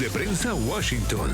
de Prensa Washington.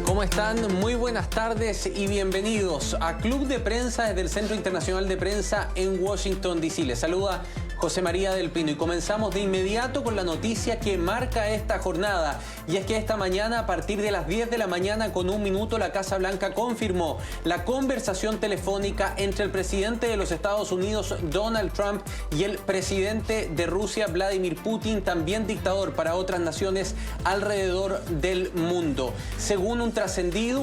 ¿Cómo están? Muy buenas tardes y bienvenidos a Club de Prensa desde el Centro Internacional de Prensa en Washington, D.C. Les saluda José María del Pino y comenzamos de inmediato con la noticia que marca esta jornada. Y es que esta mañana, a partir de las 10 de la mañana con un minuto, la Casa Blanca confirmó la conversación telefónica entre el presidente de los Estados Unidos, Donald Trump, y el presidente de Rusia, Vladimir Putin, también dictador para otras naciones alrededor del mundo. Según un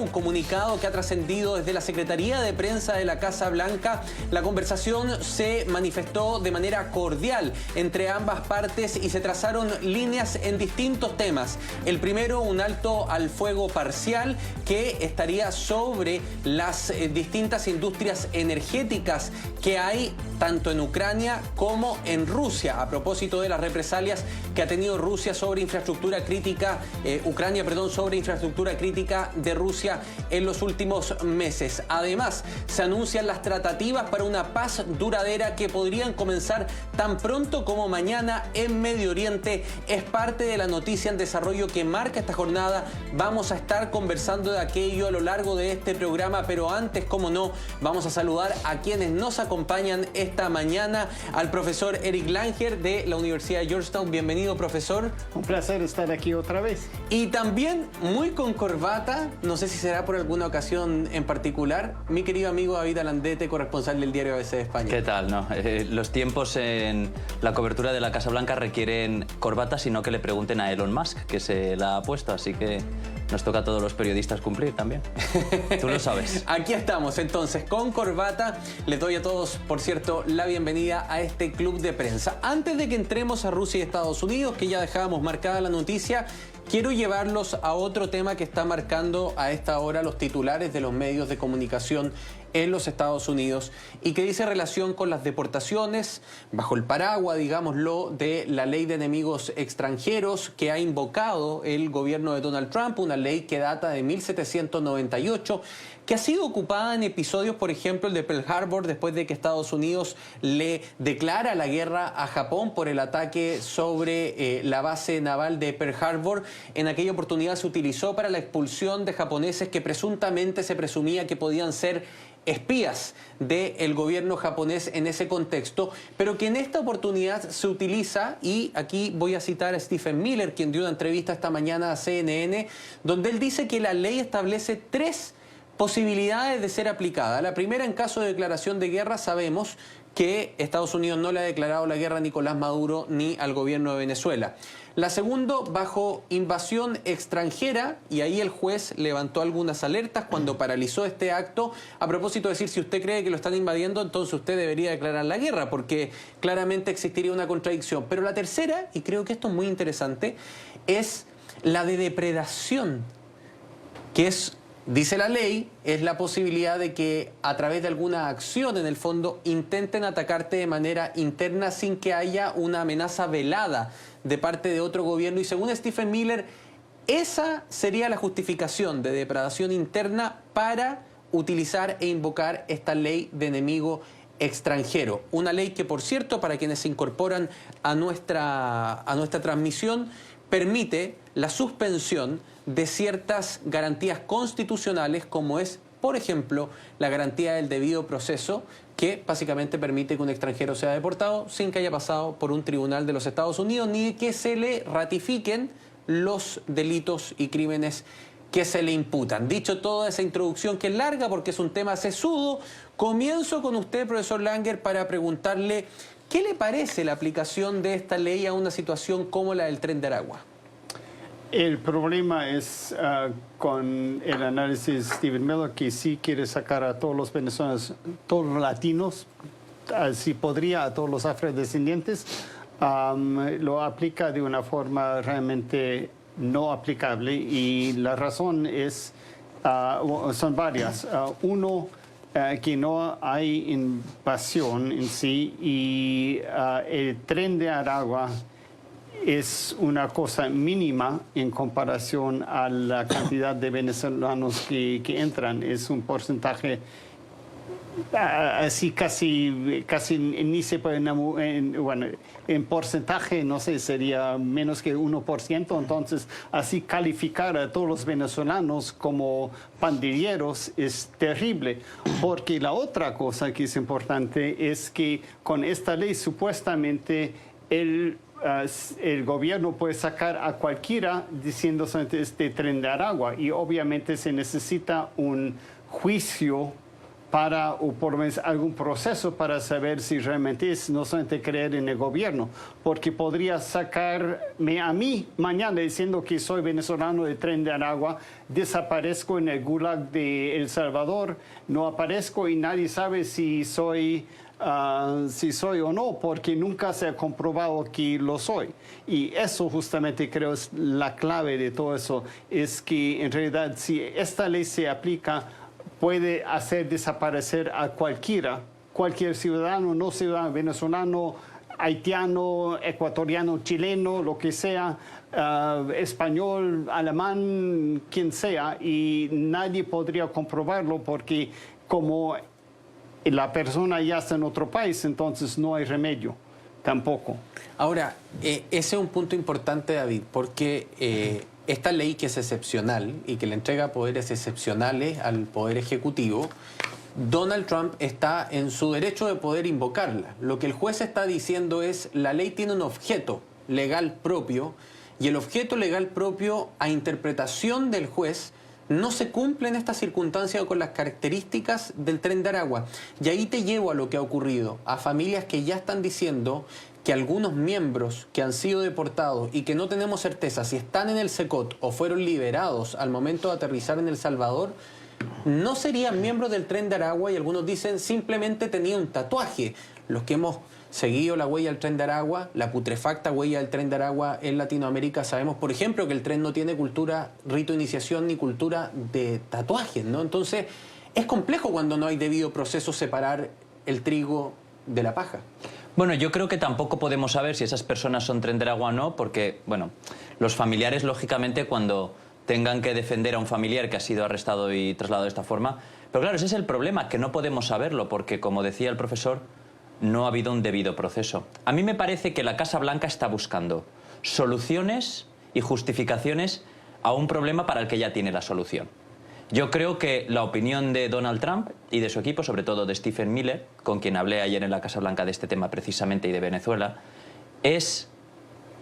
comunicado que ha trascendido desde la Secretaría de Prensa de la Casa Blanca, la conversación se manifestó de manera cordial entre ambas partes y se trazaron líneas en distintos temas. El primero, un alto al fuego parcial que estaría sobre las distintas industrias energéticas que hay tanto en Ucrania como en Rusia, a propósito de las represalias que ha tenido Rusia sobre infraestructura crítica, Ucrania, sobre infraestructura crítica de Rusia en los últimos meses. Además, se anuncian las tratativas para una paz duradera que podrían comenzar tan pronto como mañana en Medio Oriente. Es parte de la noticia en desarrollo que marca esta jornada. Vamos a estar conversando de aquello a lo largo de este programa, pero antes, como no, vamos a saludar a quienes nos acompañan esta mañana. Al profesor Eric Langer de la Universidad de Georgetown. Bienvenido, profesor. Un placer estar aquí otra vez. Y también muy con corbata, no sé si será por alguna ocasión en particular, mi querido amigo David Alandete, corresponsal del diario ABC de España. ¿Qué tal? No, los tiempos en la cobertura de la Casa Blanca requieren corbata, sino que le pregunten a Elon Musk, que se la ha puesto, así que nos toca a todos los periodistas cumplir también. Tú lo sabes. Aquí estamos entonces con corbata. Les doy a todos, por cierto, la bienvenida a este club de prensa. Antes de que entremos a Rusia y Estados Unidos, que ya dejábamos marcada la noticia, quiero llevarlos a otro tema que está marcando a esta hora los titulares de los medios de comunicación en los Estados Unidos y que dice relación con las deportaciones bajo el paraguas, digámoslo, de la ley de enemigos extranjeros que ha invocado el gobierno de Donald Trump, una ley que data de 1798, que ha sido ocupada en episodios, por ejemplo, el de Pearl Harbor, después de que Estados Unidos le declara la guerra a Japón por el ataque sobre la base naval de Pearl Harbor. En aquella oportunidad se utilizó para la expulsión de japoneses que presuntamente se presumía que podían ser espías del gobierno japonés en ese contexto, pero que en esta oportunidad se utiliza, y aquí voy a citar a Stephen Miller, quien dio una entrevista esta mañana a CNN, donde él dice que la ley establece tres posibilidades de ser aplicada. La primera, en caso de declaración de guerra, sabemos que Estados Unidos no le ha declarado la guerra a Nicolás Maduro ni al gobierno de Venezuela. La segunda, bajo invasión extranjera, y ahí el juez levantó algunas alertas cuando paralizó este acto, a propósito de decir, si usted cree que lo están invadiendo, entonces usted debería declarar la guerra, porque claramente existiría una contradicción. Pero la tercera, y creo que esto es muy interesante, es la de depredación, que es, dice la ley, es la posibilidad de que a través de alguna acción, en el fondo, intenten atacarte de manera interna sin que haya una amenaza velada de parte de otro gobierno. Y según Stephen Miller, esa sería la justificación de depredación interna para utilizar e invocar esta ley de enemigo extranjero. Una ley que, por cierto, para quienes se incorporan a nuestra transmisión, permite la suspensión de ciertas garantías constitucionales, como es, por ejemplo, la garantía del debido proceso, que básicamente permite que un extranjero sea deportado sin que haya pasado por un tribunal de los Estados Unidos, ni que se le ratifiquen los delitos y crímenes que se le imputan. Dicho toda esa introducción, que es larga porque es un tema sesudo, comienzo con usted, profesor Langer, para preguntarle ¿qué le parece la aplicación de esta ley a una situación como la del Tren de Aragua? El problema es con el análisis de Stephen Miller, que sí quiere sacar a todos los venezolanos, todos los latinos, si podría a todos los afrodescendientes, lo aplica de una forma realmente no aplicable, y la razón es, son varias. Uno, que no hay invasión en sí y el tren de Aragua es una cosa mínima en comparación a la cantidad de venezolanos que entran. Es un porcentaje así casi ni se puede, bueno, en porcentaje, no sé, sería menos que 1%, entonces así calificar a todos los venezolanos como pandilleros es terrible, porque la otra cosa que es importante es que con esta ley supuestamente el gobierno puede sacar a cualquiera diciendo este tren de Aragua y obviamente se necesita un juicio o por lo menos algún proceso para saber si realmente es no solamente creer en el gobierno, porque podría sacarme a mí mañana diciendo que soy venezolano del tren de Aragua, desaparezco en el Gulag de El Salvador, no aparezco y nadie sabe si soy o no, porque nunca se ha comprobado que lo soy. Y eso justamente creo es la clave de todo eso, es que en realidad si esta ley se aplica, puede hacer desaparecer a cualquier ciudadano, no ciudadano, venezolano, haitiano, ecuatoriano, chileno, lo que sea, español, alemán, quien sea, y nadie podría comprobarlo porque como la persona ya está en otro país, entonces no hay remedio tampoco. Ahora, ese es un punto importante, David, porque esta ley que es excepcional y que le entrega poderes excepcionales al Poder Ejecutivo, Donald Trump está en su derecho de poder invocarla. Lo que el juez está diciendo es la ley tiene un objeto legal propio y el objeto legal propio a interpretación del juez no se cumple en esta circunstancia con las características del tren de Aragua. Y ahí te llevo a lo que ha ocurrido, a familias que ya están diciendo que algunos miembros que han sido deportados y que no tenemos certeza si están en el SECOT o fueron liberados al momento de aterrizar en El Salvador, no serían miembros del tren de Aragua y algunos dicen simplemente tenía un tatuaje. Los que hemos seguido la huella del tren de Aragua, la putrefacta huella del tren de Aragua en Latinoamérica, sabemos, por ejemplo, que el tren no tiene cultura, rito de iniciación ni cultura de tatuajes, ¿no? Entonces, es complejo cuando no hay debido proceso separar el trigo de la paja. Bueno, yo creo que tampoco podemos saber si esas personas son tren de Aragua o no, porque, bueno, los familiares, lógicamente, cuando tengan que defender a un familiar que ha sido arrestado y trasladado de esta forma... Pero claro, ese es el problema, que no podemos saberlo, porque, como decía el profesor, no ha habido un debido proceso. A mí me parece que la Casa Blanca está buscando soluciones y justificaciones a un problema para el que ya tiene la solución. Yo creo que la opinión de Donald Trump y de su equipo, sobre todo de Stephen Miller, con quien hablé ayer en la Casa Blanca de este tema precisamente y de Venezuela, es...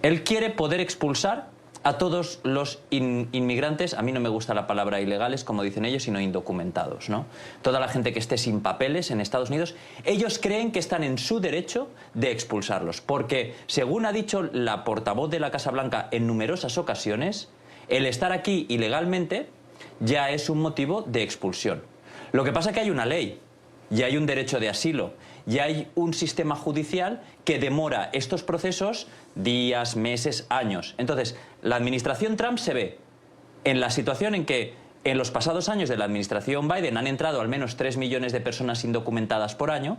Él quiere poder expulsar a todos los inmigrantes, a mí no me gusta la palabra ilegales, como dicen ellos, sino indocumentados, ¿no? Toda la gente que esté sin papeles en Estados Unidos, ellos creen que están en su derecho de expulsarlos, porque, según ha dicho la portavoz de la Casa Blanca en numerosas ocasiones, el estar aquí ilegalmente ya es un motivo de expulsión. Lo que pasa es que hay una ley, y hay un derecho de asilo, y hay un sistema judicial que demora estos procesos días, meses, años. Entonces, la administración Trump se ve en la situación en que en los pasados años de la administración Biden han entrado al menos 3 millones de personas indocumentadas por año.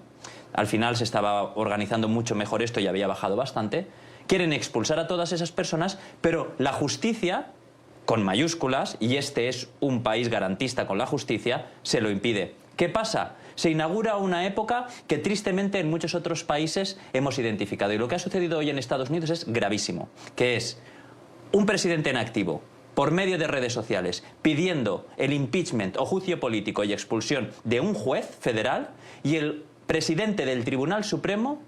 Al final se estaba organizando mucho mejor esto y había bajado bastante. Quieren expulsar a todas esas personas, pero la justicia, con mayúsculas, y este es un país garantista con la justicia, se lo impide. ¿Qué pasa? Se inaugura una época que tristemente en muchos otros países hemos identificado. Y lo que ha sucedido hoy en Estados Unidos es gravísimo, que es un presidente en activo, por medio de redes sociales, pidiendo el impeachment o juicio político y expulsión de un juez federal, y el presidente del Tribunal Supremo,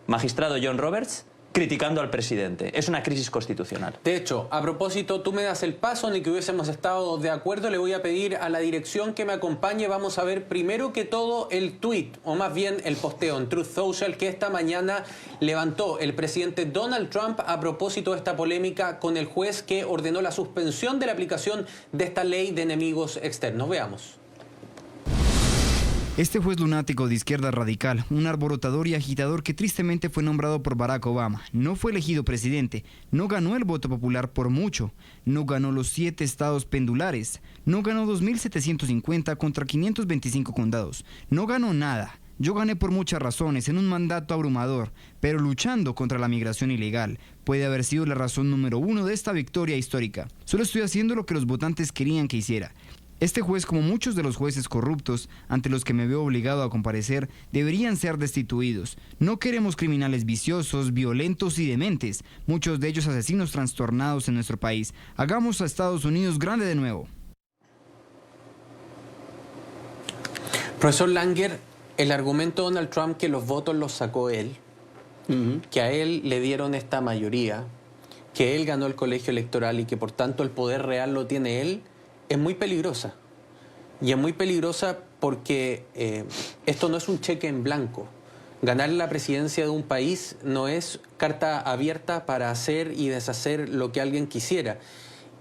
magistrado John Roberts, criticando al presidente. Es una crisis constitucional. De hecho, a propósito, tú me das el paso en el que hubiésemos estado de acuerdo. Le voy a pedir a la dirección que me acompañe. Vamos a ver primero que todo el tweet, o más bien el posteo en Truth Social que esta mañana levantó el presidente Donald Trump a propósito de esta polémica con el juez que ordenó la suspensión de la aplicación de esta ley de enemigos externos. Veamos. Este juez lunático de izquierda radical, un alborotador y agitador que tristemente fue nombrado por Barack Obama, no fue elegido presidente, no ganó el voto popular por mucho, no ganó los 7 estados pendulares, no ganó 2.750 contra 525 condados, no ganó nada. Yo gané por muchas razones, en un mandato abrumador, pero luchando contra la migración ilegal. Puede haber sido la razón número 1 de esta victoria histórica. Solo estoy haciendo lo que los votantes querían que hiciera. Este juez, como muchos de los jueces corruptos ante los que me veo obligado a comparecer, deberían ser destituidos. No queremos criminales viciosos, violentos y dementes, muchos de ellos asesinos trastornados en nuestro país. Hagamos a Estados Unidos grande de nuevo. Profesor Langer, el argumento de Donald Trump que los votos los sacó él, que a él le dieron esta mayoría, que él ganó el colegio electoral y que por tanto el poder real lo tiene él, es muy peligrosa. Y es muy peligrosa porque esto no es un cheque en blanco. Ganar la presidencia de un país no es carta abierta para hacer y deshacer lo que alguien quisiera.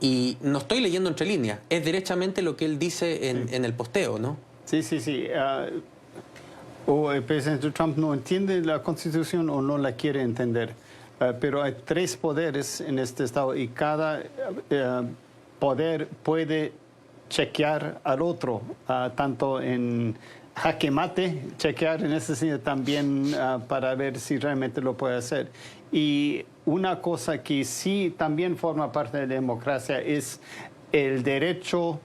Y no estoy leyendo entre líneas, es derechamente lo que él dice en el posteo, ¿no? Sí. O el presidente Trump no entiende la Constitución o no la quiere entender. Pero hay 3 poderes en este estado y cada poder puede chequear al otro, tanto en jaque mate, chequear en ese sentido también para ver si realmente lo puede hacer. Y una cosa que sí también forma parte de la democracia es el derecho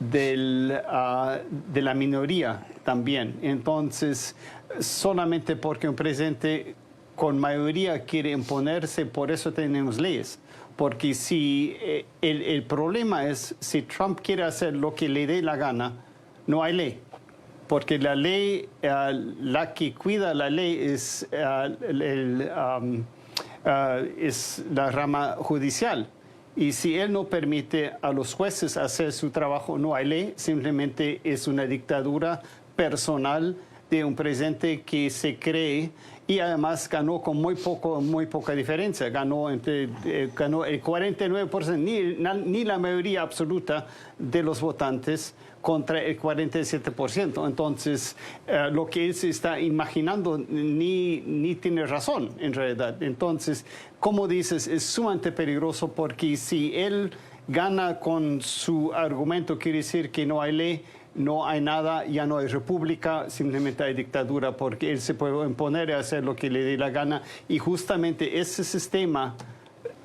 de la minoría también. Entonces, solamente porque un presidente con mayoría quiere imponerse, por eso tenemos leyes. Porque si el problema es, si Trump quiere hacer lo que le dé la gana, no hay ley. Porque la ley, la que cuida la ley es la rama judicial. Y si él no permite a los jueces hacer su trabajo, no hay ley. Simplemente es una dictadura personal de un presidente que se cree y además ganó con muy poca diferencia. Ganó el 49%, ni la mayoría absoluta de los votantes contra el 47%. Entonces, lo que él se está imaginando ni tiene razón, en realidad. Entonces, como dices, es sumamente peligroso porque si él gana con su argumento, quiere decir que no hay ley, no hay nada, ya no hay república, simplemente hay dictadura porque él se puede imponer y hacer lo que le dé la gana. Y justamente ese sistema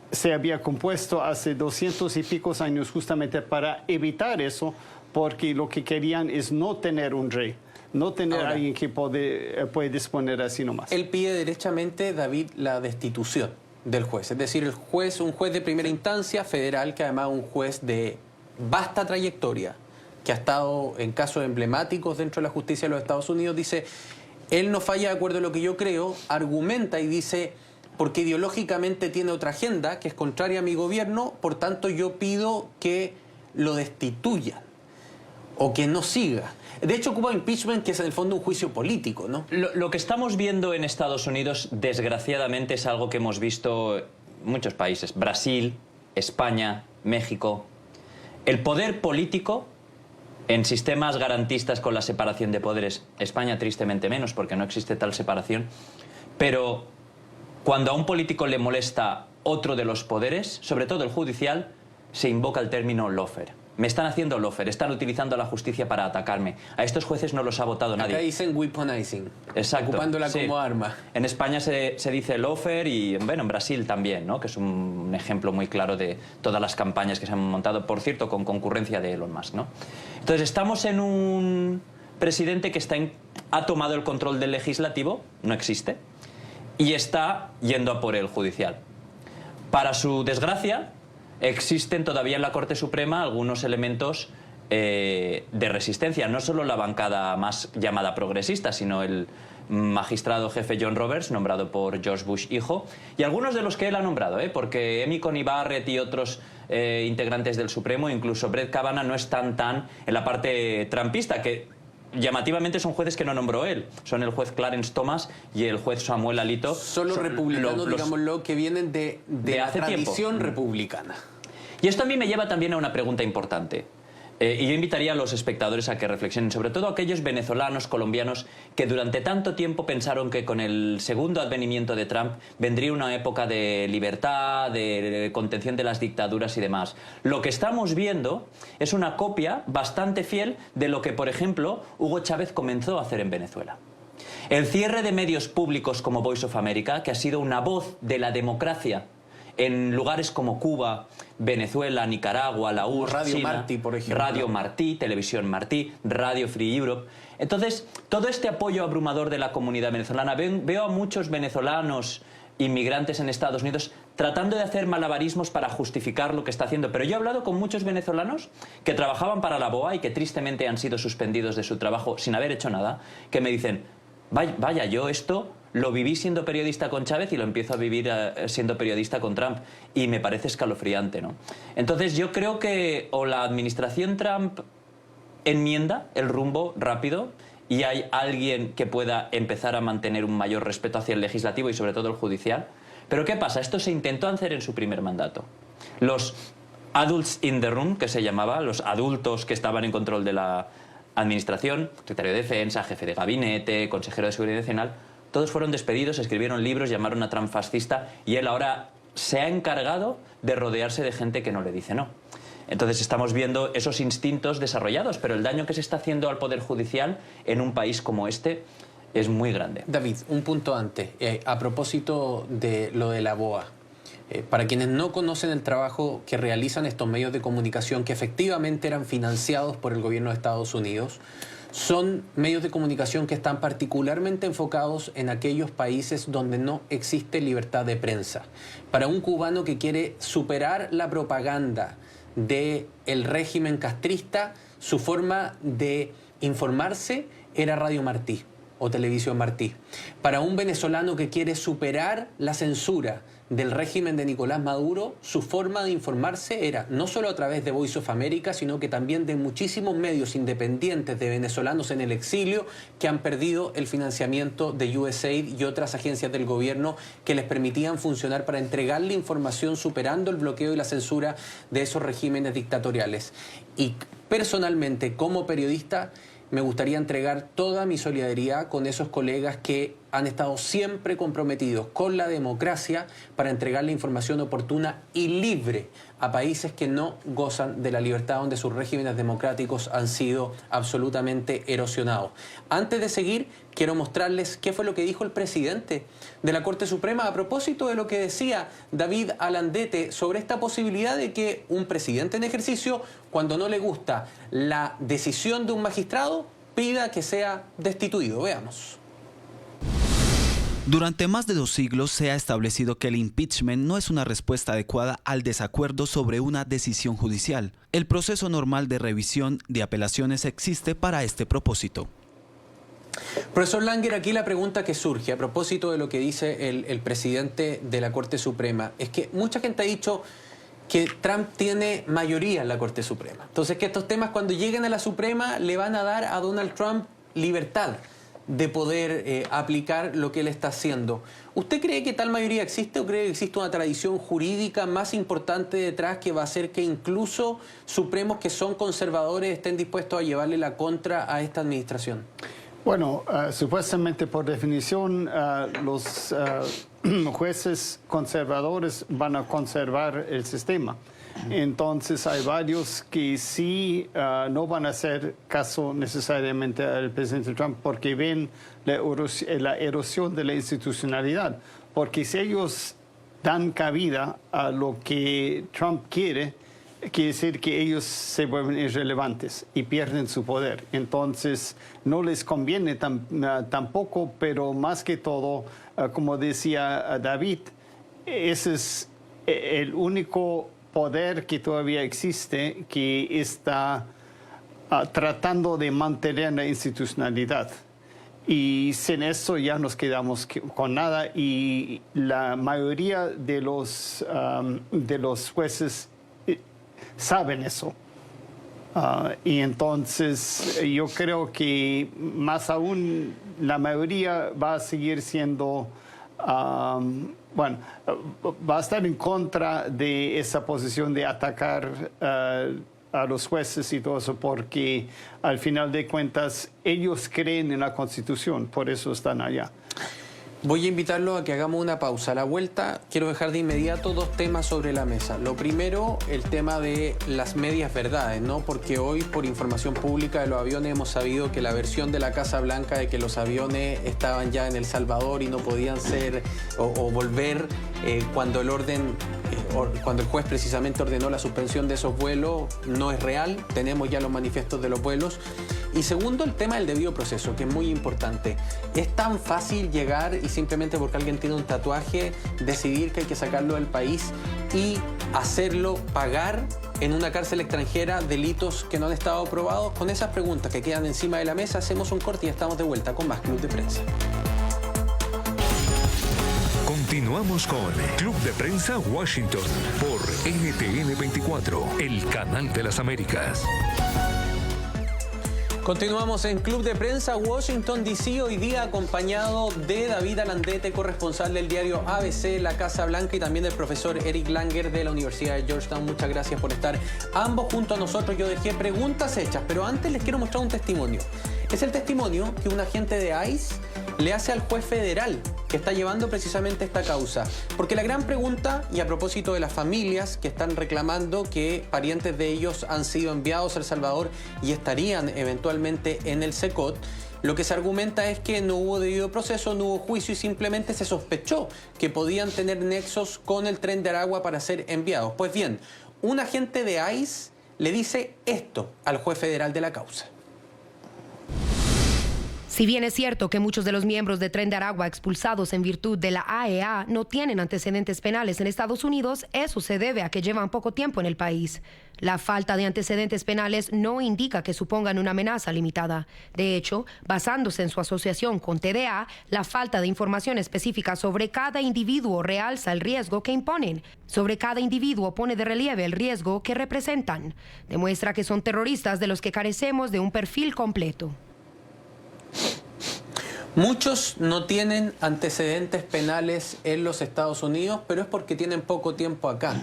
se había compuesto hace 200 y pico años justamente para evitar eso, porque lo que querían es no tener un rey, no tener a alguien que puede disponer así nomás. Él pide derechamente, David, la destitución del juez. Es decir, un juez de primera instancia federal, que además es un juez de vasta trayectoria, que ha estado en casos emblemáticos dentro de la justicia de los Estados Unidos, dice, él no falla de acuerdo a lo que yo creo, argumenta y dice, porque ideológicamente tiene otra agenda que es contraria a mi gobierno, por tanto yo pido que lo destituyan o que no siga. De hecho, ocupa impeachment, que es en el fondo un juicio político, ¿no? Lo que estamos viendo en Estados Unidos, desgraciadamente, es algo que hemos visto en muchos países. Brasil, España, México. El poder político en sistemas garantistas con la separación de poderes. España, tristemente, menos, porque no existe tal separación. Pero cuando a un político le molesta otro de los poderes, sobre todo el judicial, se invoca el término lawfare. Me están haciendo lawfare, están utilizando la justicia para atacarme. A estos jueces no los ha votado nadie. Acá dicen weaponizing, exacto, ocupándola sí, como arma. En España se dice lawfare y bueno, en Brasil también, ¿no? Que es un ejemplo muy claro de todas las campañas que se han montado, por cierto, con concurrencia de Elon Musk, ¿no? Entonces estamos en un presidente que ha tomado el control del legislativo, no existe, y está yendo a por el judicial. Para su desgracia, existen todavía en la Corte Suprema algunos elementos de resistencia, no solo la bancada más llamada progresista, sino el magistrado jefe John Roberts, nombrado por George Bush hijo, y algunos de los que él ha nombrado, porque Amy Coney Barrett y otros integrantes del Supremo, incluso Brett Kavanaugh, no están tan en la parte trumpista, que llamativamente son jueces que no nombró él. Son el juez Clarence Thomas y el juez Samuel Alito. Solo republicanos, digámoslo, que vienen de la tradición republicana. Y esto a mí me lleva también a una pregunta importante. Y yo invitaría a los espectadores a que reflexionen, sobre todo aquellos venezolanos, colombianos, que durante tanto tiempo pensaron que con el segundo advenimiento de Trump vendría una época de libertad, de contención de las dictaduras y demás. Lo que estamos viendo es una copia bastante fiel de lo que, por ejemplo, Hugo Chávez comenzó a hacer en Venezuela. El cierre de medios públicos como Voice of America, que ha sido una voz de la democracia en lugares como Cuba, Venezuela, Nicaragua, la URSS, Radio China, Martí, por ejemplo. Radio Martí, Televisión Martí, Radio Free Europe. Entonces, todo este apoyo abrumador de la comunidad venezolana, veo a muchos venezolanos inmigrantes en Estados Unidos tratando de hacer malabarismos para justificar lo que está haciendo. Pero yo he hablado con muchos venezolanos que trabajaban para la BOA y que tristemente han sido suspendidos de su trabajo sin haber hecho nada, que me dicen, vaya, yo esto lo viví siendo periodista con Chávez y lo empiezo a vivir siendo periodista con Trump. Y me parece escalofriante, ¿no? Entonces yo creo que o la administración Trump enmienda el rumbo rápido y hay alguien que pueda empezar a mantener un mayor respeto hacia el legislativo y sobre todo el judicial. Pero ¿qué pasa? Esto se intentó hacer en su primer mandato. Los adults in the room, que se llamaba, los adultos que estaban en control de la administración, secretario de Defensa, jefe de gabinete, consejero de Seguridad Nacional, todos fueron despedidos, escribieron libros, llamaron a Trump fascista y él ahora se ha encargado de rodearse de gente que no le dice no. Entonces estamos viendo esos instintos desarrollados, pero el daño que se está haciendo al Poder Judicial en un país como este es muy grande. David, un punto antes, a propósito de lo de la BOA. Para quienes no conocen el trabajo que realizan estos medios de comunicación, que efectivamente eran financiados por el gobierno de Estados Unidos, son medios de comunicación que están particularmente enfocados en aquellos países donde no existe libertad de prensa. Para un cubano que quiere superar la propaganda del régimen castrista, su forma de informarse era Radio Martí o Televisión Martí. Para un venezolano que quiere superar la censura del régimen de Nicolás Maduro, su forma de informarse era no solo a través de Voice of America, sino que también de muchísimos medios independientes de venezolanos en el exilio que han perdido el financiamiento de USAID y otras agencias del gobierno que les permitían funcionar para entregarle información superando el bloqueo y la censura de esos regímenes dictatoriales. Y personalmente, como periodista, me gustaría entregar toda mi solidaridad con esos colegas que han estado siempre comprometidos con la democracia para entregar la información oportuna y libre a países que no gozan de la libertad, donde sus regímenes democráticos han sido absolutamente erosionados. Antes de seguir, quiero mostrarles qué fue lo que dijo el presidente de la Corte Suprema a propósito de lo que decía David Alandete sobre esta posibilidad de que un presidente en ejercicio, cuando no le gusta la decisión de un magistrado, pida que sea destituido. Veamos. Durante más de 2 siglos se ha establecido que el impeachment no es una respuesta adecuada al desacuerdo sobre una decisión judicial. El proceso normal de revisión de apelaciones existe para este propósito. Profesor Langer, aquí la pregunta que surge a propósito de lo que dice el presidente de la Corte Suprema es que mucha gente ha dicho que Trump tiene mayoría en la Corte Suprema. Entonces, que estos temas cuando lleguen a la Suprema le van a dar a Donald Trump libertad de poder aplicar lo que él está haciendo. ¿Usted cree que tal mayoría existe o cree que existe una tradición jurídica más importante detrás que va a hacer que incluso supremos que son conservadores estén dispuestos a llevarle la contra a esta administración? Bueno, supuestamente por definición los jueces conservadores van a conservar el sistema. Entonces hay varios que sí no van a hacer caso necesariamente al presidente Trump porque ven la erosión de la institucionalidad. Porque si ellos dan cabida a lo que Trump quiere decir que ellos se vuelven irrelevantes y pierden su poder. Entonces no les conviene tampoco, pero más que todo, como decía David, ese es el único poder que todavía existe que está tratando de mantener la institucionalidad. Y sin eso ya nos quedamos con nada y la mayoría de los jueces saben eso. Y entonces yo creo que más aún la mayoría va a seguir siendo, va a estar en contra de esa posición de atacar a los jueces y todo eso, porque al final de cuentas ellos creen en la Constitución, por eso están allá. Voy a invitarlo a que hagamos una pausa. A la vuelta quiero dejar de inmediato dos temas sobre la mesa. Lo primero, el tema de las medias verdades, ¿no? Porque hoy, por información pública de los aviones, hemos sabido que la versión de la Casa Blanca de que los aviones estaban ya en El Salvador y no podían ser o volver cuando el juez precisamente ordenó la suspensión de esos vuelos, no es real. Tenemos ya los manifiestos de los vuelos. Y segundo, el tema del debido proceso, que es muy importante. Es tan fácil llegar y simplemente porque alguien tiene un tatuaje, decidir que hay que sacarlo del país y hacerlo pagar en una cárcel extranjera delitos que no han estado probados. Con esas preguntas que quedan encima de la mesa, hacemos un corte y estamos de vuelta con más Club de Prensa. Continuamos con Club de Prensa Washington por NTN 24, el canal de las Américas. Continuamos en Club de Prensa Washington, D.C. Hoy día acompañado de David Alandete, corresponsal del diario ABC, La Casa Blanca, y también del profesor Eric Langer de la Universidad de Georgetown. Muchas gracias por estar ambos junto a nosotros. Yo dejé preguntas hechas, pero antes les quiero mostrar un testimonio. Es el testimonio que un agente de ICE le hace al juez federal que está llevando precisamente esta causa. Porque la gran pregunta, y a propósito de las familias que están reclamando que parientes de ellos han sido enviados a El Salvador y estarían eventualmente en el SECOT, lo que se argumenta es que no hubo debido proceso, no hubo juicio y simplemente se sospechó que podían tener nexos con el Tren de Aragua para ser enviados. Pues bien, un agente de ICE le dice esto al juez federal de la causa. Si bien es cierto que muchos de los miembros de Tren de Aragua expulsados en virtud de la AEA no tienen antecedentes penales en Estados Unidos, eso se debe a que llevan poco tiempo en el país. La falta de antecedentes penales no indica que supongan una amenaza limitada. De hecho, basándose en su asociación con TDA, la falta de información específica sobre cada individuo realza el riesgo que imponen. Sobre cada individuo pone de relieve el riesgo que representan. Demuestra que son terroristas de los que carecemos de un perfil completo. Muchos no tienen antecedentes penales en los Estados Unidos, pero es porque tienen poco tiempo acá,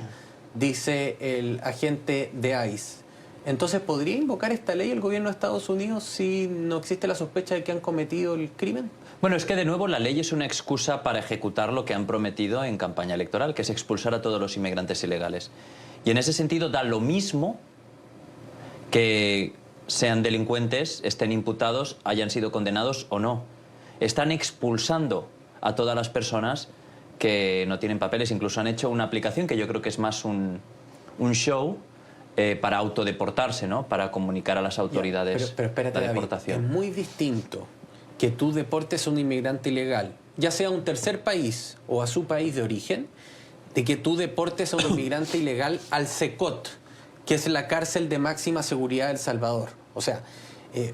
dice el agente de ICE. Entonces, ¿podría invocar esta ley el gobierno de Estados Unidos si no existe la sospecha de que han cometido el crimen? Bueno, es que de nuevo la ley es una excusa para ejecutar lo que han prometido en campaña electoral, que es expulsar a todos los inmigrantes ilegales. Y en ese sentido da lo mismo que sean delincuentes, estén imputados, hayan sido condenados o no. Están expulsando a todas las personas que no tienen papeles. Incluso han hecho una aplicación que yo creo que es más un show para autodeportarse, ¿no? Para comunicar a las autoridades pero espérate, la deportación. David, es muy distinto que tú deportes a un inmigrante ilegal, ya sea a un tercer país o a su país de origen, de que tú deportes a un inmigrante ilegal al SECOT, que es la cárcel de máxima seguridad de El Salvador. O sea,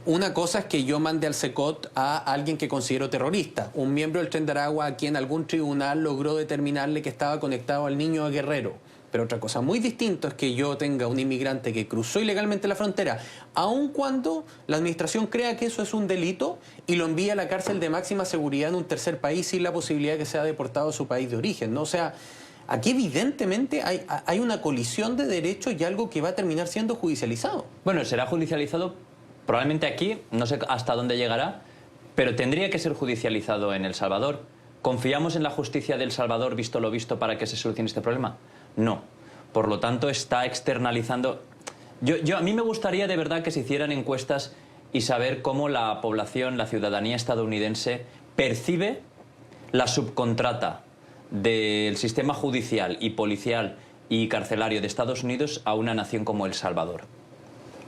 una cosa es que yo mande al SECOT a alguien que considero terrorista, un miembro del Tren de Aragua a quien algún tribunal logró determinarle que estaba conectado al niño de Guerrero. Pero otra cosa muy distinta es que yo tenga un inmigrante que cruzó ilegalmente la frontera, aun cuando la administración crea que eso es un delito y lo envía a la cárcel de máxima seguridad en un tercer país sin la posibilidad de que sea deportado a su país de origen, ¿no? O sea, aquí evidentemente hay una colisión de derechos y algo que va a terminar siendo judicializado. Bueno, será judicializado probablemente aquí, no sé hasta dónde llegará, pero tendría que ser judicializado en El Salvador. ¿Confiamos en la justicia de El Salvador, visto lo visto, para que se solucione este problema? No. Por lo tanto, está externalizando. A mí me gustaría de verdad que se hicieran encuestas y saber cómo la población, la ciudadanía estadounidense percibe la subcontrata del sistema judicial y policial y carcelario de Estados Unidos a una nación como El Salvador.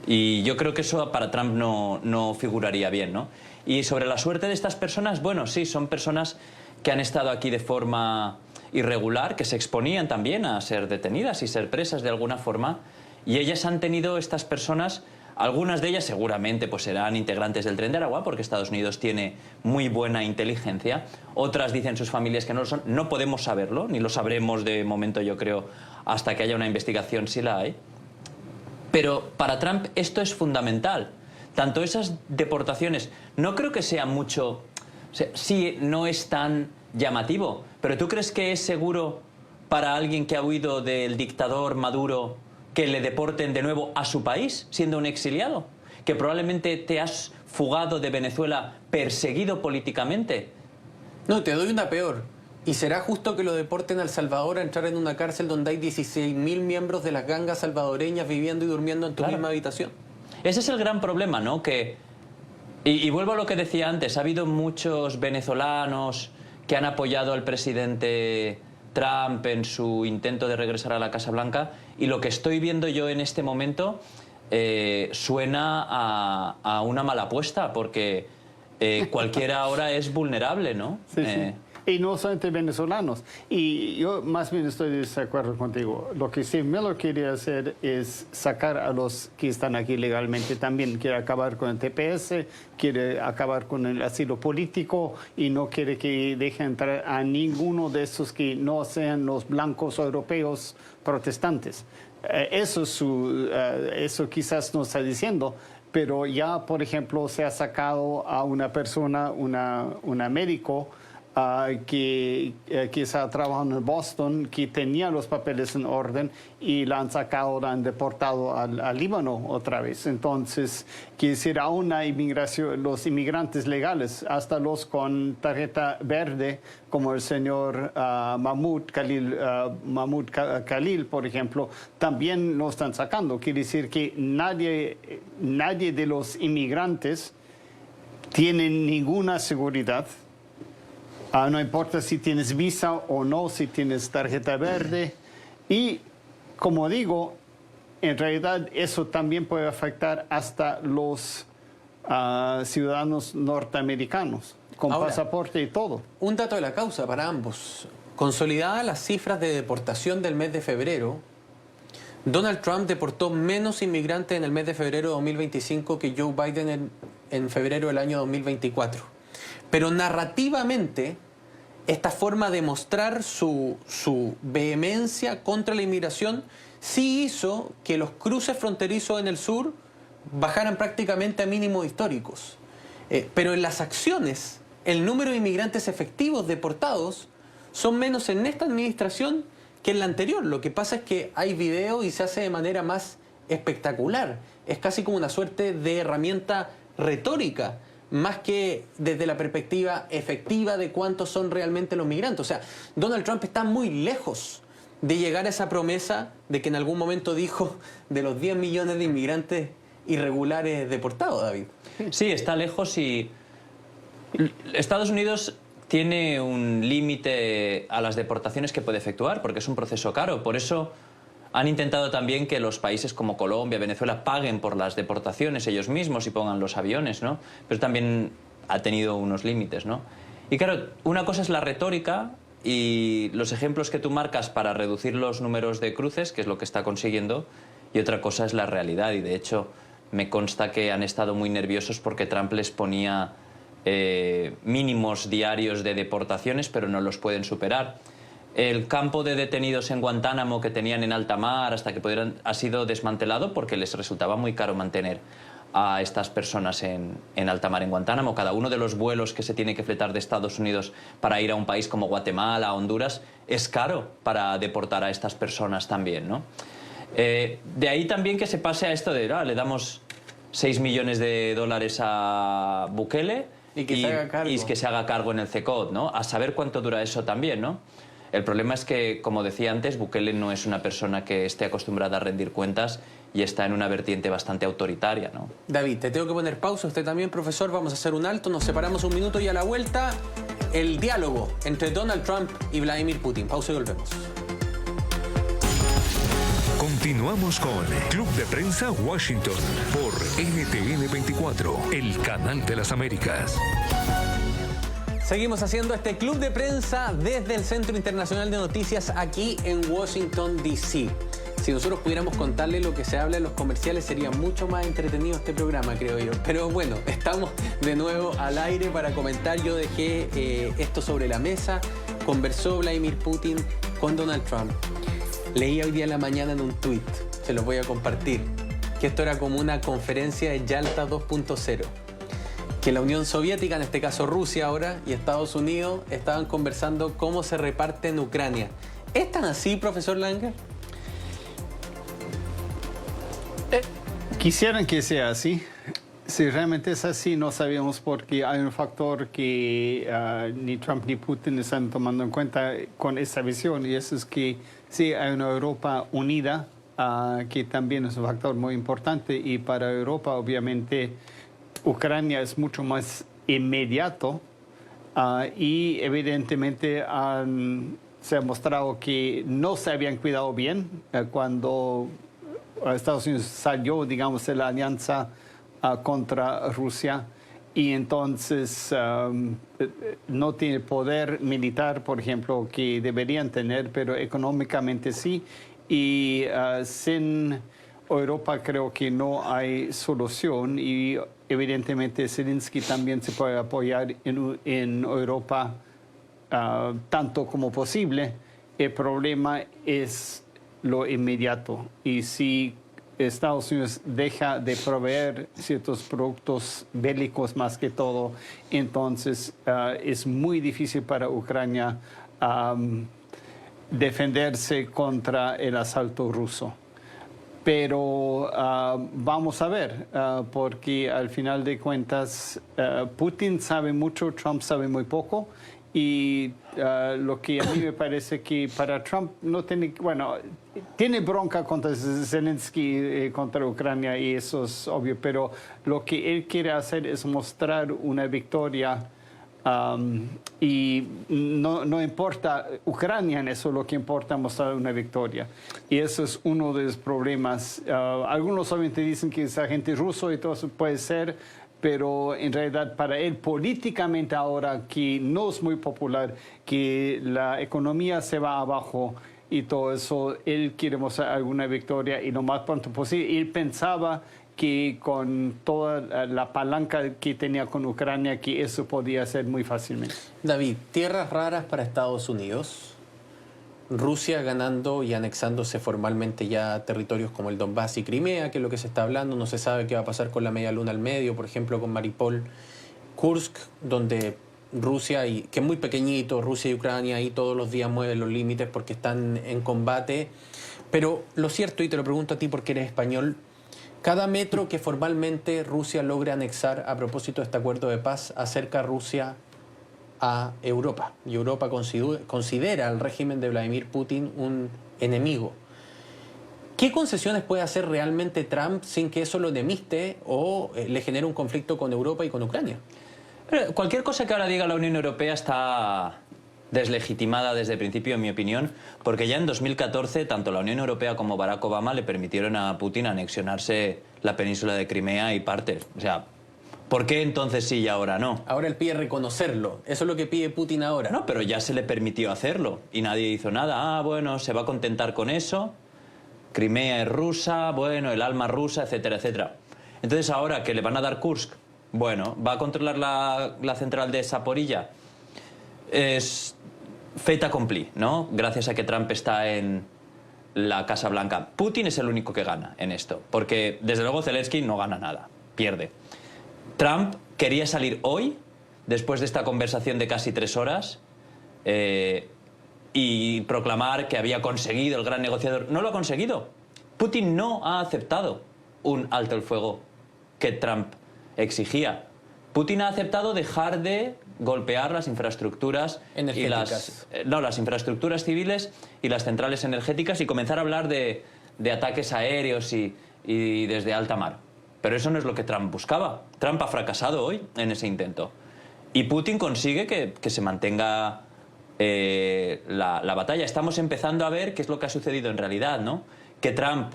Y yo creo que eso para Trump no figuraría bien, ¿no? Y sobre la suerte de estas personas, bueno, sí, son personas que han estado aquí de forma irregular, que se exponían también a ser detenidas y ser presas de alguna forma, y ellas han tenido, estas personas, algunas de ellas seguramente pues serán integrantes del Tren de Aragua, porque Estados Unidos tiene muy buena inteligencia, otras dicen sus familias que no lo son, no podemos saberlo, ni lo sabremos de momento yo creo, hasta que haya una investigación si la hay. Pero para Trump esto es fundamental. Tanto esas deportaciones, no creo que sea mucho, sí, no es tan llamativo, pero ¿tú crees que es seguro para alguien que ha huido del dictador Maduro que le deporten de nuevo a su país, siendo un exiliado? ¿Que probablemente te has fugado de Venezuela perseguido políticamente? No, te doy una peor. ¿Y será justo que lo deporten a El Salvador a entrar en una cárcel donde hay 16.000 miembros de las gangas salvadoreñas viviendo y durmiendo en tu misma habitación? Ese es el gran problema, ¿no? Y vuelvo a lo que decía antes, ha habido muchos venezolanos que han apoyado al presidente Trump en su intento de regresar a la Casa Blanca, y lo que estoy viendo yo en este momento suena a una mala apuesta, porque cualquiera ahora es vulnerable, ¿no? Sí, sí. Y no solamente venezolanos. Y yo más bien estoy de desacuerdo contigo. Lo que Steve Miller quiere hacer es sacar a los que están aquí legalmente también. Quiere acabar con el TPS, quiere acabar con el asilo político y no quiere que deje entrar a ninguno de esos que no sean los blancos europeos protestantes. Eso quizás no está diciendo, pero ya, por ejemplo, se ha sacado a una persona, una médico, que está trabajando en Boston, que tenía los papeles en orden y la han sacado, la han deportado al Líbano otra vez. Entonces, quiere decir, a una inmigración, los inmigrantes legales, hasta los con tarjeta verde, como el señor Mahmoud Khalil, por ejemplo, también lo están sacando. Quiere decir que nadie de los inmigrantes tiene ninguna seguridad. No importa si tienes visa o no, si tienes tarjeta verde. Y, como digo, en realidad eso también puede afectar hasta los ciudadanos norteamericanos, con pasaporte y todo. Un dato de la causa para ambos. Consolidadas las cifras de deportación del mes de febrero, Donald Trump deportó menos inmigrantes en el mes de febrero de 2025 que Joe Biden en febrero del año 2024. Pero narrativamente, esta forma de mostrar su vehemencia contra la inmigración sí hizo que los cruces fronterizos en el sur bajaran prácticamente a mínimos históricos. Pero en las acciones, el número de inmigrantes efectivos deportados son menos en esta administración que en la anterior. Lo que pasa es que hay video y se hace de manera más espectacular. Es casi como una suerte de herramienta retórica, más que desde la perspectiva efectiva de cuántos son realmente los migrantes. O sea, Donald Trump está muy lejos de llegar a esa promesa de que en algún momento dijo de los 10 millones de inmigrantes irregulares deportados, David. Sí, está lejos, y Estados Unidos tiene un límite a las deportaciones que puede efectuar, porque es un proceso caro. Por eso han intentado también que los países como Colombia, Venezuela, paguen por las deportaciones ellos mismos y pongan los aviones, ¿no? Pero también ha tenido unos límites, ¿no? Y claro, una cosa es la retórica y los ejemplos que tú marcas para reducir los números de cruces, que es lo que está consiguiendo, y otra cosa es la realidad. Y de hecho, me consta que han estado muy nerviosos porque Trump les ponía mínimos diarios de deportaciones, pero no los pueden superar. El campo de detenidos en Guantánamo que tenían en alta mar hasta que pudieran ha sido desmantelado porque les resultaba muy caro mantener a estas personas en alta mar en Guantánamo. Cada uno de los vuelos que se tiene que fletar de Estados Unidos para ir a un país como Guatemala, Honduras, es caro para deportar a estas personas también, ¿no? De ahí también que se pase a esto de le damos 6 millones de dólares a Bukele y que se haga cargo en el CECOT, ¿no? A saber cuánto dura eso también, ¿no? El problema es que, como decía antes, Bukele no es una persona que esté acostumbrada a rendir cuentas y está en una vertiente bastante autoritaria, ¿no? David, te tengo que poner pausa. Usted también, profesor. Vamos a hacer un alto, nos separamos un minuto y a la vuelta el diálogo entre Donald Trump y Vladimir Putin. Pausa y volvemos. Continuamos con Club de Prensa Washington por NTN 24, el canal de las Américas. Seguimos haciendo este club de prensa desde el Centro Internacional de Noticias aquí en Washington, D.C. Si nosotros pudiéramos contarle lo que se habla en los comerciales, sería mucho más entretenido este programa, creo yo. Pero bueno, estamos de nuevo al aire para comentar. Yo dejé esto sobre la mesa. Conversó Vladimir Putin con Donald Trump. Leí hoy día en la mañana en un tuit, se los voy a compartir, que esto era como una conferencia de Yalta 2.0. Que la Unión Soviética, en este caso Rusia ahora, y Estados Unidos estaban conversando cómo se reparte en Ucrania. ¿Es tan así, profesor Langer? Quisieran que sea así. Si realmente es así, no sabemos porque hay un factor que ni Trump ni Putin están tomando en cuenta con esta visión, y eso es que sí hay una Europa unida, que también es un factor muy importante, y para Europa obviamente Ucrania es mucho más inmediato, y evidentemente se ha mostrado que no se habían cuidado bien cuando Estados Unidos salió, digamos, de la alianza contra Rusia, y entonces no tiene poder militar, por ejemplo, que deberían tener, pero económicamente sí, y sin Europa creo que no hay solución, y evidentemente Zelensky también se puede apoyar en Europa tanto como posible. El problema es lo inmediato, y si Estados Unidos deja de proveer ciertos productos bélicos más que todo, entonces es muy difícil para Ucrania defenderse contra el asalto ruso. Pero vamos a ver, porque al final de cuentas Putin sabe mucho, Trump sabe muy poco, y lo que a mí me parece que para Trump no tiene, bueno, tiene bronca contra Zelensky, contra Ucrania, y eso es obvio, pero lo que él quiere hacer es mostrar una victoria, y no importa Ucrania en eso, lo que importa es mostrar una victoria. Y eso es uno de los problemas. Algunos obviamente dicen que es agente ruso y todo eso puede ser, pero en realidad para él políticamente ahora, que no es muy popular, que la economía se va abajo y todo eso, él quiere mostrar alguna victoria y lo más pronto posible. Él pensaba que con toda la palanca que tenía con Ucrania, que eso podía ser muy fácilmente. David, tierras raras para Estados Unidos. Rusia ganando y anexándose formalmente ya territorios como el Donbass y Crimea, que es lo que se está hablando. No se sabe qué va a pasar con la media luna al medio, por ejemplo, con Mariupol. Kursk, donde Rusia, que es muy pequeñito, Rusia y Ucrania ahí todos los días mueven los límites porque están en combate. Pero lo cierto, y te lo pregunto a ti porque eres español, cada metro que formalmente Rusia logre anexar a propósito de este acuerdo de paz acerca a Rusia a Europa, y Europa considera al régimen de Vladimir Putin un enemigo. ¿Qué concesiones puede hacer realmente Trump sin que eso lo enemiste o le genere un conflicto con Europa y con Ucrania? Pero cualquier cosa que ahora diga la Unión Europea está deslegitimada desde el principio, en mi opinión, porque ya en 2014 tanto la Unión Europea como Barack Obama le permitieron a Putin anexionarse la península de Crimea y partes. O sea, ¿por qué entonces sí y ahora no? Ahora él pide reconocerlo. Eso es lo que pide Putin ahora. No, pero ya se le permitió hacerlo y nadie hizo nada. Ah, bueno, se va a contentar con eso. Crimea es rusa, bueno, el alma rusa, etcétera, etcétera. Entonces ahora que le van a dar Kursk, bueno, ¿va a controlar la central de Zaporilla? Es fait accompli, ¿no? Gracias a que Trump está en la Casa Blanca. Putin es el único que gana en esto, porque desde luego Zelensky no gana nada, pierde. Trump quería salir hoy, después de esta conversación de casi 3 horas, y proclamar que había conseguido el gran negociador. No lo ha conseguido. Putin no ha aceptado un alto el fuego que Trump exigía. Putin ha aceptado dejar de golpear las infraestructuras energéticas. Las infraestructuras civiles y las centrales energéticas, y comenzar a hablar de ataques aéreos y desde alta mar. Pero eso no es lo que Trump buscaba. Trump ha fracasado hoy en ese intento. Y Putin consigue que se mantenga la batalla. Estamos empezando a ver qué es lo que ha sucedido en realidad, ¿no? Que Trump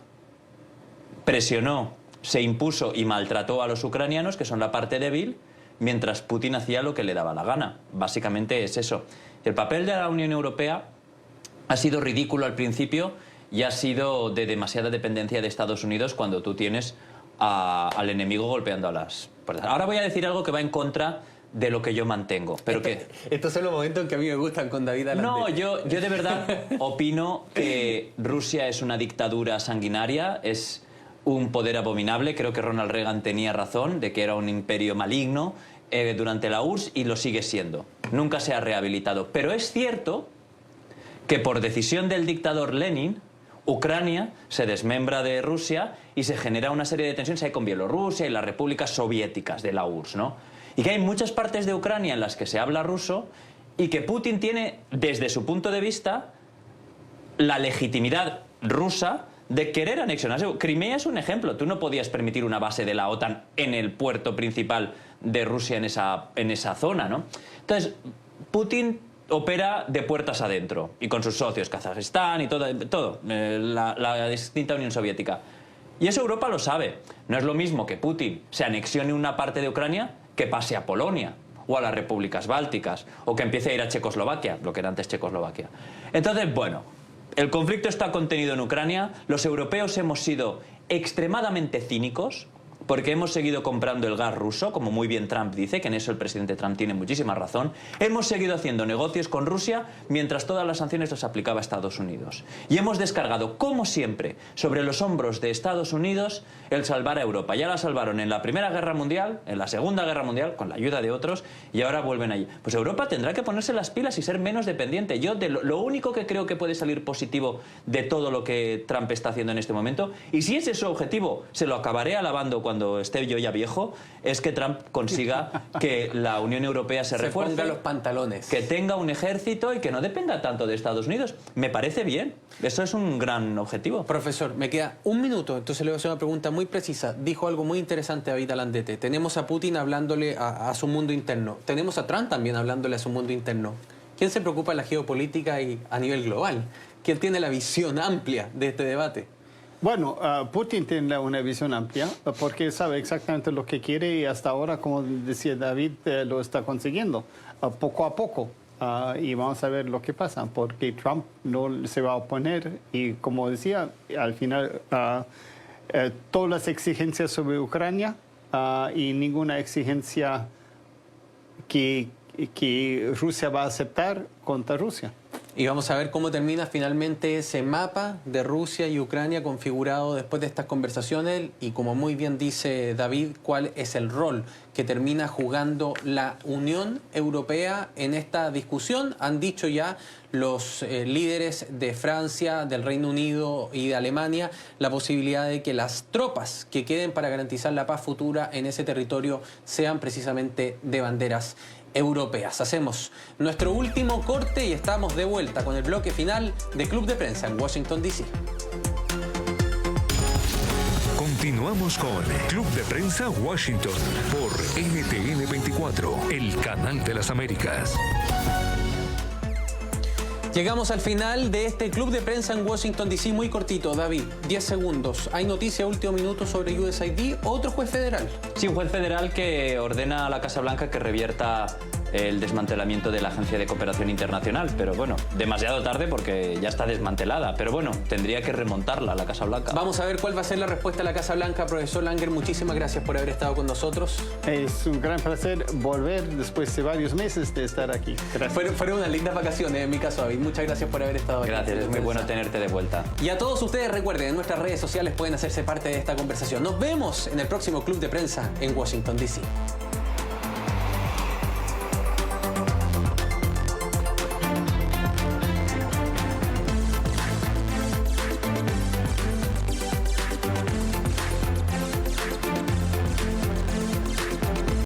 presionó, se impuso y maltrató a los ucranianos, que son la parte débil, mientras Putin hacía lo que le daba la gana. Básicamente es eso. El papel de la Unión Europea ha sido ridículo al principio y ha sido de demasiada dependencia de Estados Unidos cuando tú tienes al enemigo golpeando a las puertas. Ahora voy a decir algo que va en contra de lo que yo mantengo. Pero Estos son los momentos que a mí me gustan con David Alandé. No, yo de verdad opino que Rusia es una dictadura sanguinaria, es un poder abominable. Creo que Ronald Reagan tenía razón de que era un imperio maligno durante la URSS, y lo sigue siendo. Nunca se ha rehabilitado. Pero es cierto que por decisión del dictador Lenin, Ucrania se desmembra de Rusia y se genera una serie de tensiones ahí con Bielorrusia y las repúblicas soviéticas de la URSS, ¿no? Y que hay muchas partes de Ucrania en las que se habla ruso y que Putin tiene, desde su punto de vista, la legitimidad rusa de querer anexionarse. Crimea es un ejemplo. Tú no podías permitir una base de la OTAN en el puerto principal de Rusia en esa zona, ¿no? Entonces, Putin opera de puertas adentro y con sus socios, Kazajistán y todo la distinta Unión Soviética. Y eso Europa lo sabe. No es lo mismo que Putin se anexione una parte de Ucrania que pase a Polonia o a las repúblicas bálticas o que empiece a ir a Checoslovaquia, lo que era antes Checoslovaquia. Entonces, bueno, el conflicto está contenido en Ucrania. Los europeos hemos sido extremadamente cínicos porque hemos seguido comprando el gas ruso, como muy bien Trump dice, que en eso el presidente Trump tiene muchísima razón. Hemos seguido haciendo negocios con Rusia mientras todas las sanciones las aplicaba Estados Unidos. Y hemos descargado, como siempre, sobre los hombros de Estados Unidos el salvar a Europa. Ya la salvaron en la Primera Guerra Mundial, en la Segunda Guerra Mundial, con la ayuda de otros, y ahora vuelven allí. Pues Europa tendrá que ponerse las pilas y ser menos dependiente. Yo lo único que creo que puede salir positivo de todo lo que Trump está haciendo en este momento, y si ese es su objetivo, se lo acabaré alabando cuando esté yo ya viejo, es que Trump consiga que la Unión Europea se refuerce, ponga los pantalones, que tenga un ejército y que no dependa tanto de Estados Unidos. Me parece bien. Eso es un gran objetivo. Profesor, me queda un minuto, entonces le voy a hacer una pregunta muy precisa. Dijo algo muy interesante David Alandete. Tenemos a Putin hablándole a su mundo interno. Tenemos a Trump también hablándole a su mundo interno. ¿Quién se preocupa de la geopolítica y a nivel global? ¿Quién tiene la visión amplia de este debate? Bueno, Putin tiene una visión amplia porque sabe exactamente lo que quiere y hasta ahora, como decía David, lo está consiguiendo poco a poco. Y vamos a ver lo que pasa, porque Trump no se va a oponer y, como decía, al final todas las exigencias sobre Ucrania y ninguna exigencia que Rusia va a aceptar contra Rusia. Y vamos a ver cómo termina finalmente ese mapa de Rusia y Ucrania configurado después de estas conversaciones y, como muy bien dice David, cuál es el rol que termina jugando la Unión Europea en esta discusión. Han dicho ya los líderes de Francia, del Reino Unido y de Alemania la posibilidad de que las tropas que queden para garantizar la paz futura en ese territorio sean precisamente de banderas europeas. Hacemos nuestro último corte y estamos de vuelta con el bloque final de Club de Prensa en Washington, D.C. Continuamos con Club de Prensa Washington por NTN 24, el canal de las Américas. Llegamos al final de este Club de Prensa en Washington, D.C. Muy cortito, David, 10 segundos. ¿Hay noticia último minuto sobre USAID? ¿Otro juez federal? Sí, un juez federal que ordena a la Casa Blanca que revierta el desmantelamiento de la Agencia de Cooperación Internacional. Pero bueno, demasiado tarde porque ya está desmantelada. Pero bueno, tendría que remontarla a la Casa Blanca. Vamos a ver cuál va a ser la respuesta de la Casa Blanca. Profesor Langer, muchísimas gracias por haber estado con nosotros. Es un gran placer volver después de varios meses de estar aquí. Gracias. Fueron unas lindas vacaciones en mi caso, David. Muchas gracias por haber estado aquí. Gracias, es muy bueno tenerte de vuelta. Y a todos ustedes recuerden, en nuestras redes sociales pueden hacerse parte de esta conversación. Nos vemos en el próximo Club de Prensa en Washington, D.C.